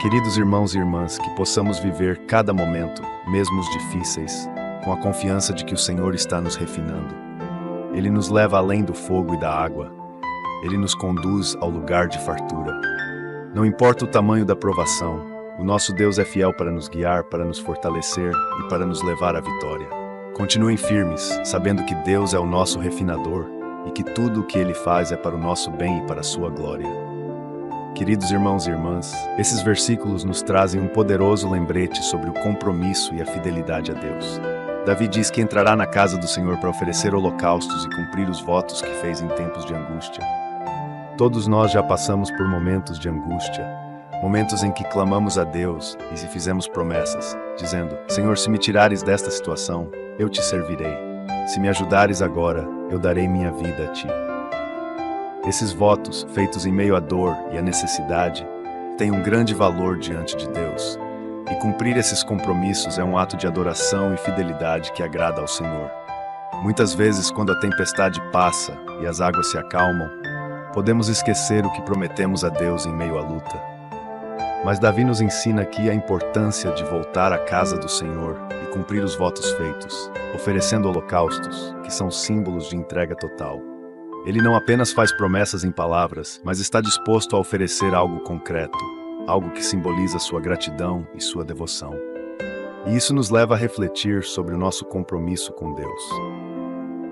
Queridos irmãos e irmãs, que possamos viver cada momento, mesmo os difíceis, com a confiança de que o Senhor está nos refinando. Ele nos leva além do fogo e da água. Ele nos conduz ao lugar de fartura. Não importa o tamanho da provação, o nosso Deus é fiel para nos guiar, para nos fortalecer e para nos levar à vitória. Continuem firmes, sabendo que Deus é o nosso refinador e que tudo o que Ele faz é para o nosso bem e para a sua glória. Queridos irmãos e irmãs, esses versículos nos trazem um poderoso lembrete sobre o compromisso e a fidelidade a Deus. Davi diz que entrará na casa do Senhor para oferecer holocaustos e cumprir os votos que fez em tempos de angústia. Todos nós já passamos por momentos de angústia, momentos em que clamamos a Deus e se fizemos promessas, dizendo: Senhor, se me tirares desta situação, eu te servirei. Se me ajudares agora, eu darei minha vida a ti. Esses votos, feitos em meio à dor e à necessidade, têm um grande valor diante de Deus. E cumprir esses compromissos é um ato de adoração e fidelidade que agrada ao Senhor. Muitas vezes, quando a tempestade passa e as águas se acalmam, podemos esquecer o que prometemos a Deus em meio à luta. Mas Davi nos ensina aqui a importância de voltar à casa do Senhor e cumprir os votos feitos, oferecendo holocaustos, que são símbolos de entrega total. Ele não apenas faz promessas em palavras, mas está disposto a oferecer algo concreto, algo que simboliza sua gratidão e sua devoção. E isso nos leva a refletir sobre o nosso compromisso com Deus.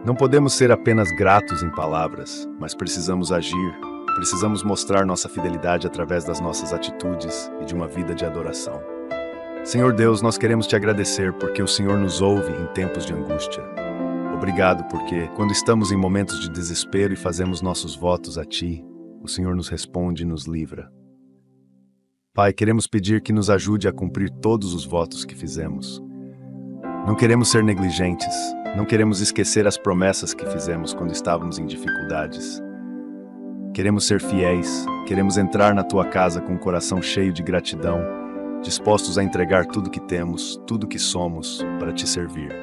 Não podemos ser apenas gratos em palavras, mas precisamos agir, precisamos mostrar nossa fidelidade através das nossas atitudes e de uma vida de adoração. Senhor Deus, nós queremos te agradecer porque o Senhor nos ouve em tempos de angústia. Obrigado porque, quando estamos em momentos de desespero e fazemos nossos votos a Ti, o Senhor nos responde e nos livra. Pai, queremos pedir que nos ajude a cumprir todos os votos que fizemos. Não queremos ser negligentes, não queremos esquecer as promessas que fizemos quando estávamos em dificuldades. Queremos ser fiéis, queremos entrar na Tua casa com um coração cheio de gratidão, dispostos a entregar tudo que temos, tudo que somos, para Te servir.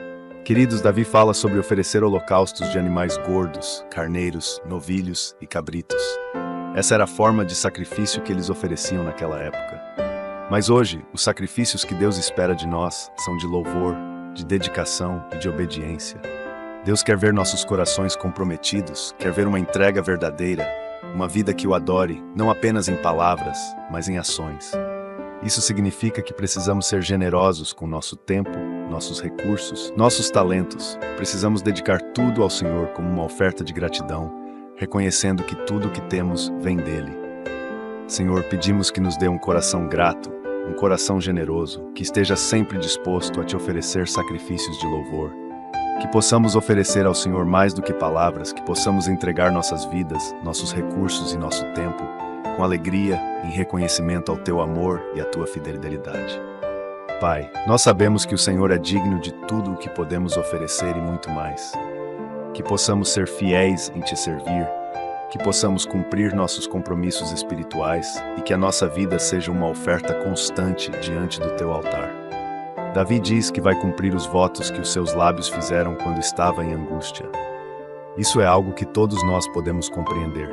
Queridos, Davi fala sobre oferecer holocaustos de animais gordos, carneiros, novilhos e cabritos. Essa era a forma de sacrifício que eles ofereciam naquela época. Mas hoje, os sacrifícios que Deus espera de nós são de louvor, de dedicação e de obediência. Deus quer ver nossos corações comprometidos, quer ver uma entrega verdadeira, uma vida que o adore, não apenas em palavras, mas em ações. Isso significa que precisamos ser generosos com nosso tempo, nossos recursos, nossos talentos. Precisamos dedicar tudo ao Senhor como uma oferta de gratidão, reconhecendo que tudo o que temos vem dele. Senhor, pedimos que nos dê um coração grato, um coração generoso, que esteja sempre disposto a Te oferecer sacrifícios de louvor. Que possamos oferecer ao Senhor mais do que palavras, que possamos entregar nossas vidas, nossos recursos e nosso tempo, com alegria, em reconhecimento ao Teu amor e à Tua fidelidade. Pai, nós sabemos que o Senhor é digno de tudo o que podemos oferecer e muito mais. Que possamos ser fiéis em Te servir, que possamos cumprir nossos compromissos espirituais e que a nossa vida seja uma oferta constante diante do teu altar. Davi diz que vai cumprir os votos que os seus lábios fizeram quando estava em angústia. Isso é algo que todos nós podemos compreender.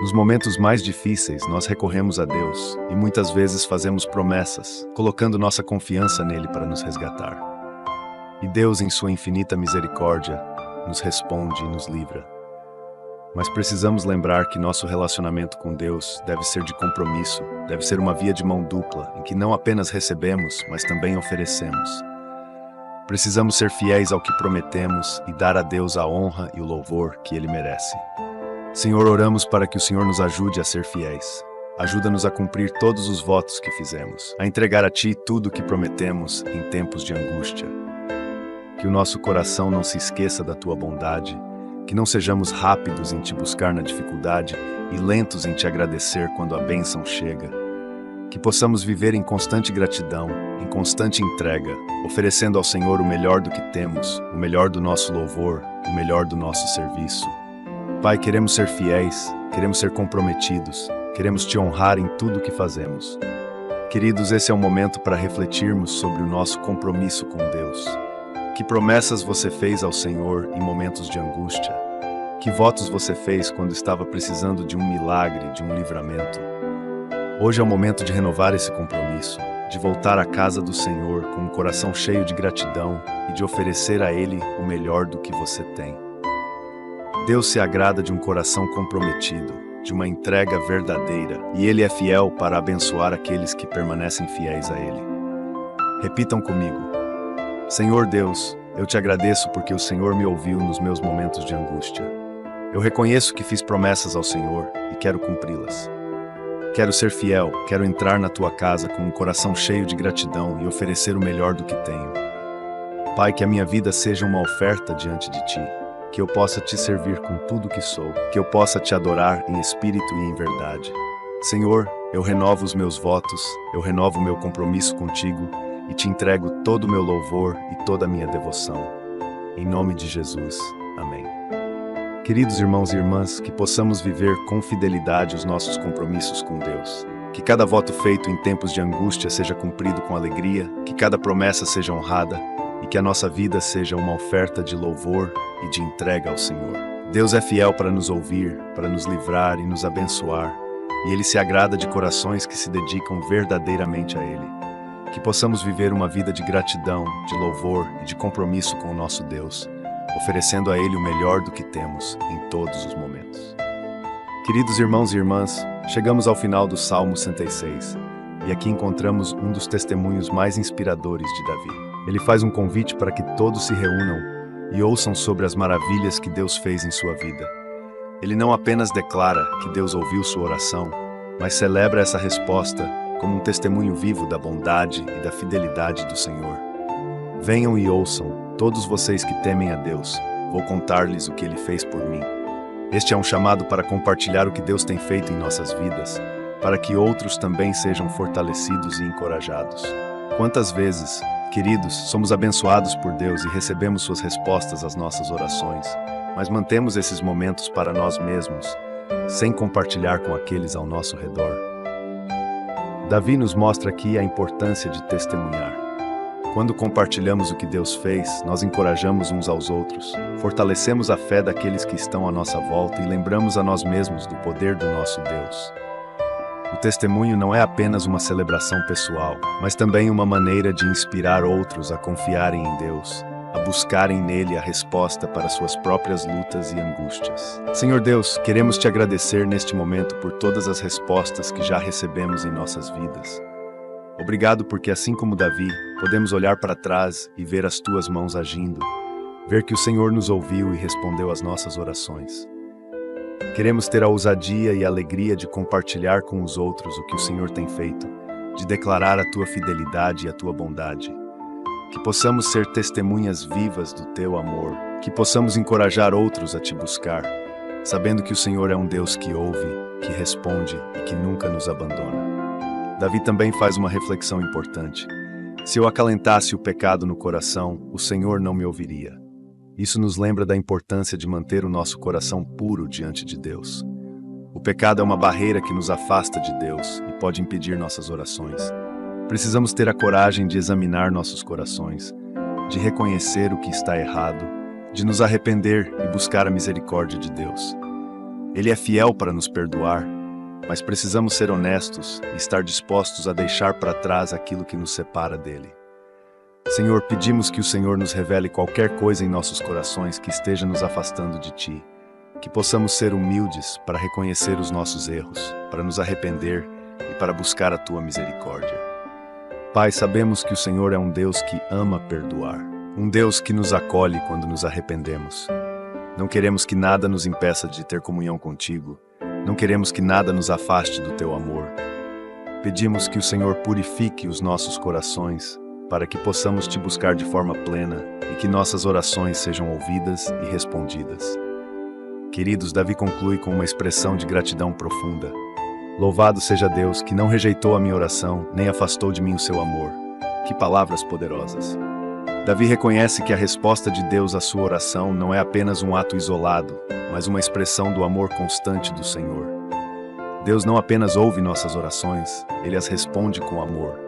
Nos momentos mais difíceis, nós recorremos a Deus e muitas vezes fazemos promessas, colocando nossa confiança nele para nos resgatar. E Deus, em sua infinita misericórdia, nos responde e nos livra. Mas precisamos lembrar que nosso relacionamento com Deus deve ser de compromisso, deve ser uma via de mão dupla, em que não apenas recebemos, mas também oferecemos. Precisamos ser fiéis ao que prometemos e dar a Deus a honra e o louvor que Ele merece. Senhor, oramos para que o Senhor nos ajude a ser fiéis. Ajuda-nos a cumprir todos os votos que fizemos, a entregar a Ti tudo o que prometemos em tempos de angústia. Que o nosso coração não se esqueça da Tua bondade, que não sejamos rápidos em Te buscar na dificuldade e lentos em Te agradecer quando a bênção chega. Que possamos viver em constante gratidão, em constante entrega, oferecendo ao Senhor o melhor do que temos, o melhor do nosso louvor, o melhor do nosso serviço. Pai, queremos ser fiéis, queremos ser comprometidos, queremos Te honrar em tudo o que fazemos. Queridos, esse é um momento para refletirmos sobre o nosso compromisso com Deus. Que promessas você fez ao Senhor em momentos de angústia? Que votos você fez quando estava precisando de um milagre, de um livramento? Hoje é o momento de renovar esse compromisso, de voltar à casa do Senhor com um coração cheio de gratidão e de oferecer a Ele o melhor do que você tem. Deus se agrada de um coração comprometido, de uma entrega verdadeira, e Ele é fiel para abençoar aqueles que permanecem fiéis a Ele. Repitam comigo: Senhor Deus, eu Te agradeço porque o Senhor me ouviu nos meus momentos de angústia. Eu reconheço que fiz promessas ao Senhor e quero cumpri-las. Quero ser fiel, quero entrar na Tua casa com um coração cheio de gratidão e oferecer o melhor do que tenho. Pai, que a minha vida seja uma oferta diante de Ti, que eu possa Te servir com tudo que sou, que eu possa Te adorar em espírito e em verdade. Senhor, eu renovo os meus votos, eu renovo o meu compromisso contigo e Te entrego todo o meu louvor e toda a minha devoção. Em nome de Jesus. Amém. Queridos irmãos e irmãs, que possamos viver com fidelidade os nossos compromissos com Deus. Que cada voto feito em tempos de angústia seja cumprido com alegria, que cada promessa seja honrada e que a nossa vida seja uma oferta de louvor e de entrega ao Senhor. Deus é fiel para nos ouvir, para nos livrar e nos abençoar, e Ele se agrada de corações que se dedicam verdadeiramente a Ele. Que possamos viver uma vida de gratidão, de louvor e de compromisso com o nosso Deus, oferecendo a Ele o melhor do que temos em todos os momentos. Queridos irmãos e irmãs, chegamos ao final do Salmo 106, e aqui encontramos um dos testemunhos mais inspiradores de Davi. Ele faz um convite para que todos se reúnam e ouçam sobre as maravilhas que Deus fez em sua vida. Ele não apenas declara que Deus ouviu sua oração, mas celebra essa resposta como um testemunho vivo da bondade e da fidelidade do Senhor. Venham e ouçam, todos vocês que temem a Deus, vou contar-lhes o que Ele fez por mim. Este é um chamado para compartilhar o que Deus tem feito em nossas vidas, para que outros também sejam fortalecidos e encorajados. Quantas vezes, queridos, somos abençoados por Deus e recebemos suas respostas às nossas orações, mas mantemos esses momentos para nós mesmos, sem compartilhar com aqueles ao nosso redor. Davi nos mostra aqui a importância de testemunhar. Quando compartilhamos o que Deus fez, nós encorajamos uns aos outros, fortalecemos a fé daqueles que estão à nossa volta e lembramos a nós mesmos do poder do nosso Deus. O testemunho não é apenas uma celebração pessoal, mas também uma maneira de inspirar outros a confiarem em Deus, a buscarem nele a resposta para suas próprias lutas e angústias. Senhor Deus, queremos Te agradecer neste momento por todas as respostas que já recebemos em nossas vidas. Obrigado porque, assim como Davi, podemos olhar para trás e ver as Tuas mãos agindo, ver que o Senhor nos ouviu e respondeu às nossas orações. Queremos ter a ousadia e a alegria de compartilhar com os outros o que o Senhor tem feito, de declarar a Tua fidelidade e a Tua bondade. Que possamos ser testemunhas vivas do Teu amor, que possamos encorajar outros a Te buscar, sabendo que o Senhor é um Deus que ouve, que responde e que nunca nos abandona. Davi também faz uma reflexão importante. Se eu acalentasse o pecado no coração, o Senhor não me ouviria. Isso nos lembra da importância de manter o nosso coração puro diante de Deus. O pecado é uma barreira que nos afasta de Deus e pode impedir nossas orações. Precisamos ter a coragem de examinar nossos corações, de reconhecer o que está errado, de nos arrepender e buscar a misericórdia de Deus. Ele é fiel para nos perdoar, mas precisamos ser honestos e estar dispostos a deixar para trás aquilo que nos separa dele. Senhor, pedimos que o Senhor nos revele qualquer coisa em nossos corações que esteja nos afastando de Ti, que possamos ser humildes para reconhecer os nossos erros, para nos arrepender e para buscar a Tua misericórdia. Pai, sabemos que o Senhor é um Deus que ama perdoar, um Deus que nos acolhe quando nos arrependemos. Não queremos que nada nos impeça de ter comunhão contigo, não queremos que nada nos afaste do Teu amor. Pedimos que o Senhor purifique os nossos corações, para que possamos Te buscar de forma plena e que nossas orações sejam ouvidas e respondidas. Queridos, Davi conclui com uma expressão de gratidão profunda. Louvado seja Deus, que não rejeitou a minha oração, nem afastou de mim o seu amor. Que palavras poderosas! Davi reconhece que a resposta de Deus à sua oração não é apenas um ato isolado, mas uma expressão do amor constante do Senhor. Deus não apenas ouve nossas orações, Ele as responde com amor.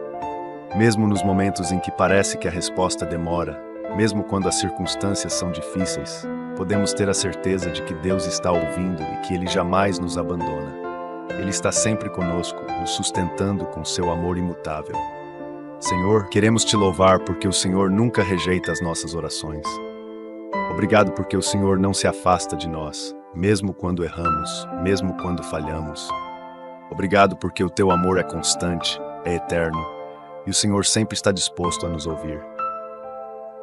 Mesmo nos momentos em que parece que a resposta demora, mesmo quando as circunstâncias são difíceis, podemos ter a certeza de que Deus está ouvindo e que Ele jamais nos abandona. Ele está sempre conosco, nos sustentando com seu amor imutável. Senhor, queremos Te louvar porque o Senhor nunca rejeita as nossas orações. Obrigado porque o Senhor não se afasta de nós, mesmo quando erramos, mesmo quando falhamos. Obrigado porque o Teu amor é constante, é eterno, e o Senhor sempre está disposto a nos ouvir.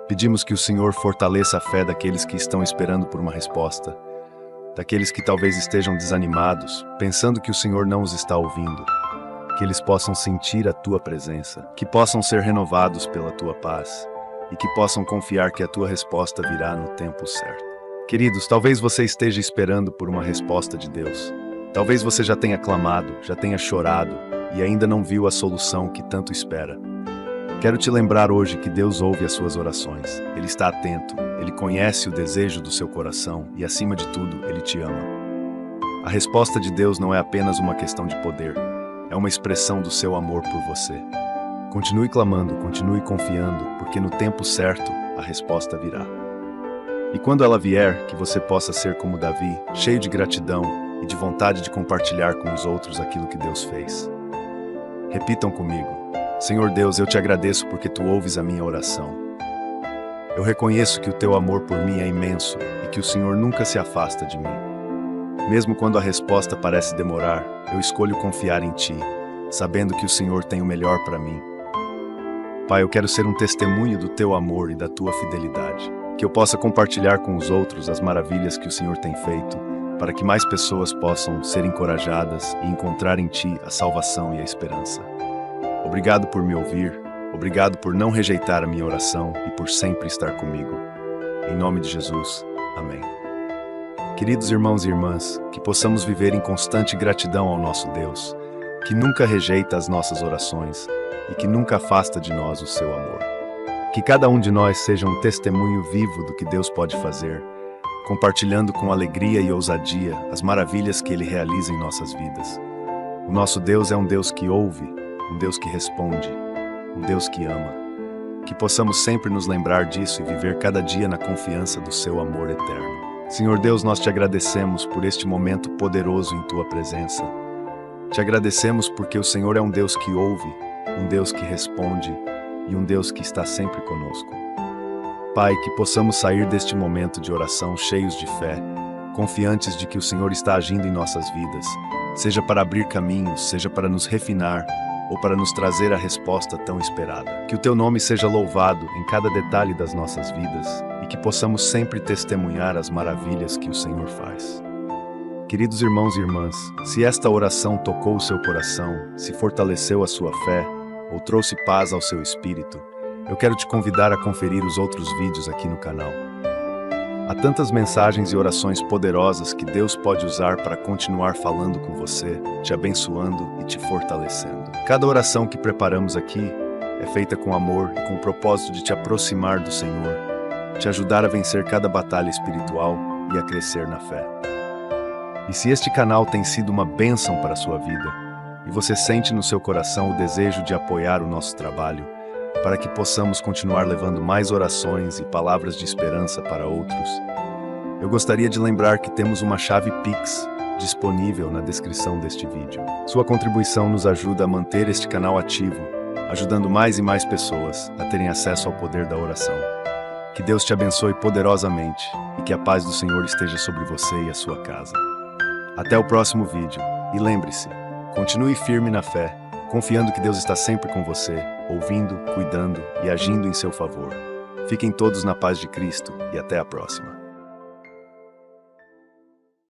Pedimos que o Senhor fortaleça a fé daqueles que estão esperando por uma resposta, daqueles que talvez estejam desanimados, pensando que o Senhor não os está ouvindo, que eles possam sentir a Tua presença, que possam ser renovados pela Tua paz e que possam confiar que a Tua resposta virá no tempo certo. Queridos, talvez você esteja esperando por uma resposta de Deus. Talvez você já tenha clamado, já tenha chorado e ainda não viu a solução que tanto espera. Quero te lembrar hoje que Deus ouve as suas orações. Ele está atento, Ele conhece o desejo do seu coração e, acima de tudo, Ele te ama. A resposta de Deus não é apenas uma questão de poder, é uma expressão do seu amor por você. Continue clamando, continue confiando, porque no tempo certo a resposta virá. E quando ela vier, que você possa ser como Davi, cheio de gratidão e de vontade de compartilhar com os outros aquilo que Deus fez. Repitam comigo: Senhor Deus, eu Te agradeço porque Tu ouves a minha oração. Eu reconheço que o Teu amor por mim é imenso e que o Senhor nunca se afasta de mim. Mesmo quando a resposta parece demorar, eu escolho confiar em Ti, sabendo que o Senhor tem o melhor para mim. Pai, eu quero ser um testemunho do Teu amor e da Tua fidelidade, que eu possa compartilhar com os outros as maravilhas que o Senhor tem feito, para que mais pessoas possam ser encorajadas e encontrar em Ti a salvação e a esperança. Obrigado por me ouvir, obrigado por não rejeitar a minha oração e por sempre estar comigo. Em nome de Jesus, amém. Queridos irmãos e irmãs, que possamos viver em constante gratidão ao nosso Deus, que nunca rejeita as nossas orações e que nunca afasta de nós o seu amor. Que cada um de nós seja um testemunho vivo do que Deus pode fazer, compartilhando com alegria e ousadia as maravilhas que Ele realiza em nossas vidas. O nosso Deus é um Deus que ouve, um Deus que responde, um Deus que ama. Que possamos sempre nos lembrar disso e viver cada dia na confiança do seu amor eterno. Senhor Deus, nós Te agradecemos por este momento poderoso em Tua presença. Te agradecemos porque o Senhor é um Deus que ouve, um Deus que responde e um Deus que está sempre conosco. Pai, que possamos sair deste momento de oração cheios de fé, confiantes de que o Senhor está agindo em nossas vidas, seja para abrir caminhos, seja para nos refinar ou para nos trazer a resposta tão esperada. Que o Teu nome seja louvado em cada detalhe das nossas vidas e que possamos sempre testemunhar as maravilhas que o Senhor faz. Queridos irmãos e irmãs, se esta oração tocou o seu coração, se fortaleceu a sua fé ou trouxe paz ao seu espírito, eu quero te convidar a conferir os outros vídeos aqui no canal. Há tantas mensagens e orações poderosas que Deus pode usar para continuar falando com você, te abençoando e te fortalecendo. Cada oração que preparamos aqui é feita com amor e com o propósito de te aproximar do Senhor, te ajudar a vencer cada batalha espiritual e a crescer na fé. E se este canal tem sido uma bênção para a sua vida, e você sente no seu coração o desejo de apoiar o nosso trabalho, para que possamos continuar levando mais orações e palavras de esperança para outros, eu gostaria de lembrar que temos uma chave Pix disponível na descrição deste vídeo. Sua contribuição nos ajuda a manter este canal ativo, ajudando mais e mais pessoas a terem acesso ao poder da oração. Que Deus te abençoe poderosamente e que a paz do Senhor esteja sobre você e a sua casa. Até o próximo vídeo. E lembre-se, continue firme na fé, confiando que Deus está sempre com você, ouvindo, cuidando e agindo em seu favor. Fiquem todos na paz de Cristo e até a próxima.